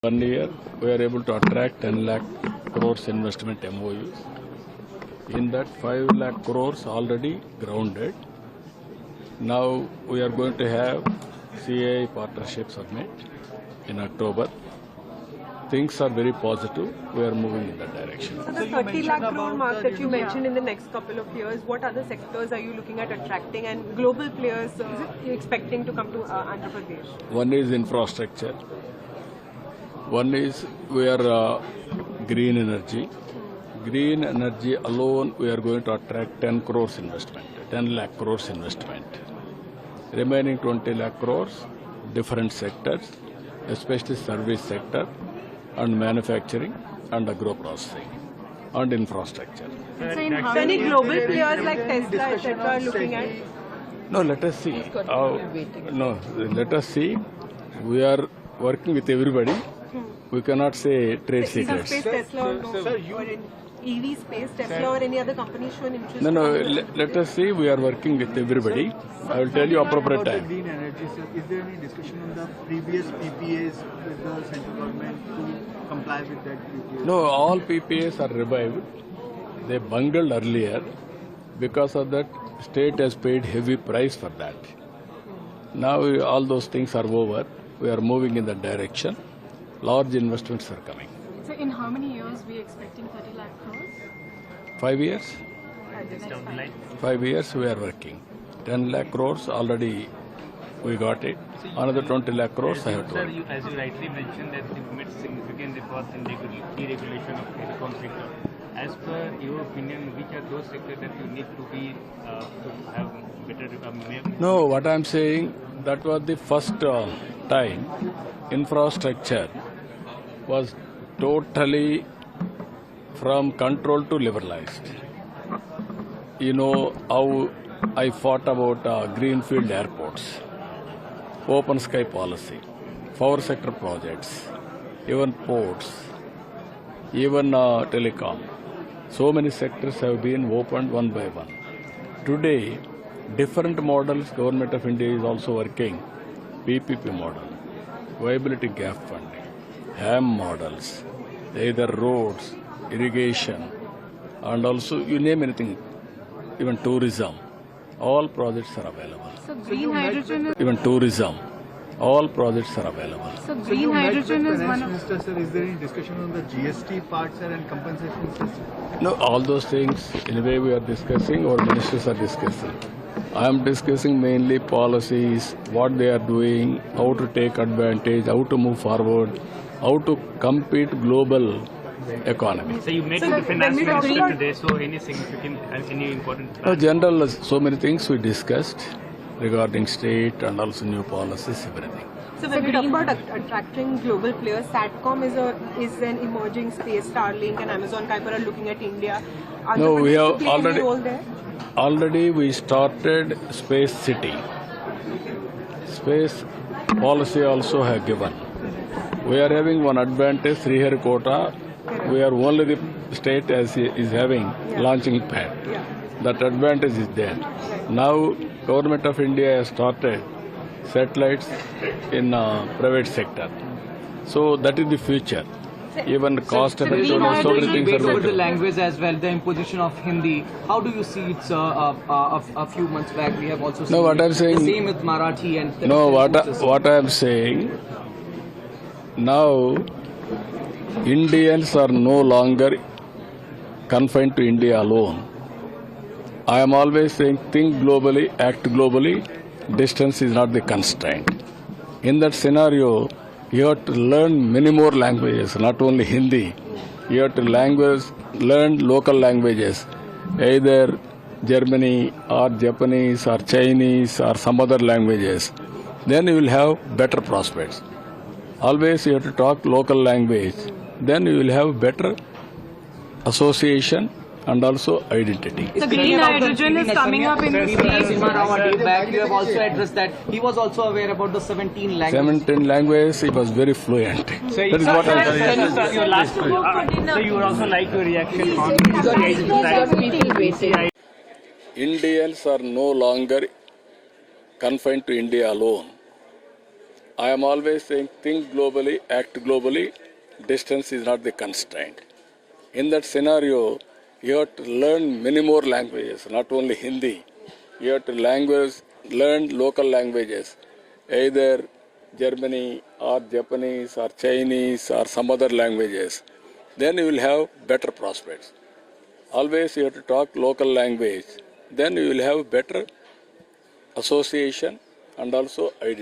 1 year, we are able to attract 10 lakh crores investment MOUs. In that, 5 lakh crores already grounded. Now we are going to have CAI Partnership Summit in October. Things are very positive. We are moving in that direction. So the 30 lakh crore mark that you mentioned in the next couple of years, what other sectors are you looking at attracting, and global players you expecting to come to Andhra Pradesh? One is infrastructure. One is we are green energy. Green energy alone, we are going to attract 10 crores investment, 10 lakh crores investment. Remaining 20 lakh crores, different sectors, especially service sector and manufacturing and agro-processing and infrastructure. So any global players like Tesla, etc. are looking at? No, let us see. Let us see. We are working with everybody. We cannot say trade secrets. Space Tesla or no? Or in EV space, Tesla or any other company show an interest? No, let us see. We are working with everybody. I will tell you appropriate About the time. green energy, sir, is there any discussion on the previous PPAs with the central government to comply with that PPA? No, all PPAs are revived. They bungled earlier. Because of that, state has paid heavy price for that. Now all those things are over. We are moving in that direction. Large investments are coming. So in how many years we are expecting 30 lakh crores? 5 years? 5 years we are working. 10 lakh crores already we got it. Another 20 lakh crores I have to Sir, work. as you rightly mentioned that you've made significant efforts in deregulation of telecom sector. As per your opinion, which are those sectors that you need to be to have better? No, what I am saying, that was the first time infrastructure was totally from control to liberalized. You know how I fought about greenfield airports, open sky policy, power sector projects, even ports, even telecom. So many sectors have been opened one by one. Today, different models, Government of India is also working. PPP model, viability gap funding, HAM models, either roads, irrigation, and also you name anything, even tourism. All projects are available. So green hydrogen is Even tourism, all projects are available. so So green you met hydrogen with is Finance one of Minister, sir, is there any discussion on the GST part, sir, and compensation system? No, all those things, in a way we are discussing, our ministers are discussing. I am discussing mainly policies, what they are doing, how to take advantage, how to move forward, how to compete global economy. So you met So with the finance when we talk minister about- today. So any significant, any important? Now, general, so many things we discussed regarding state and also new policies, everything. So when we talk about attracting global players, Satcom is an emerging space. Starlink and Amazon Kuiper are looking at India. Are No, the we have play any already- role there? Already we started Space City. Space policy also have given. We are having one advantage, Sriharikota. We are only the state as is having launching pad. That advantage is there. Now Government of India has started satellites in private sector. So that is the future. Even cost effective, so many things are Debate over the working. language as well, the imposition of Hindi. How do you see it? A few months back, we have also seen No, what I'm saying- the same with Marathi and No, Telugu. what I am saying, now Indians are no longer confined to India alone. I am always saying, think globally, act globally. Distance is not the constraint. In that scenario, you have to learn many more languages, not only Hindi. You have to learn local languages, either Germany or Japanese or Chinese or some other languages. Then you will have better prospects. Always you have to talk local language. Then you will have better association and also identity. so green hydrogen is coming up in the space. Narasimha Rao a day back, you have also addressed that he was also aware about the 17 languages. 17 languages, he was very fluent. That is what I am saying. Your last so you would also like your reaction on Indians are no longer confined to India alone. I am always saying think globally, act globally. Distance is not the constraint. In that scenario, you have to learn many more languages, not only Hindi. You have to learn local languages, either Germany or Japanese or Chinese or some other languages. Then you will have better prospects. Always you have to talk local language. Then you will have better association and also identity.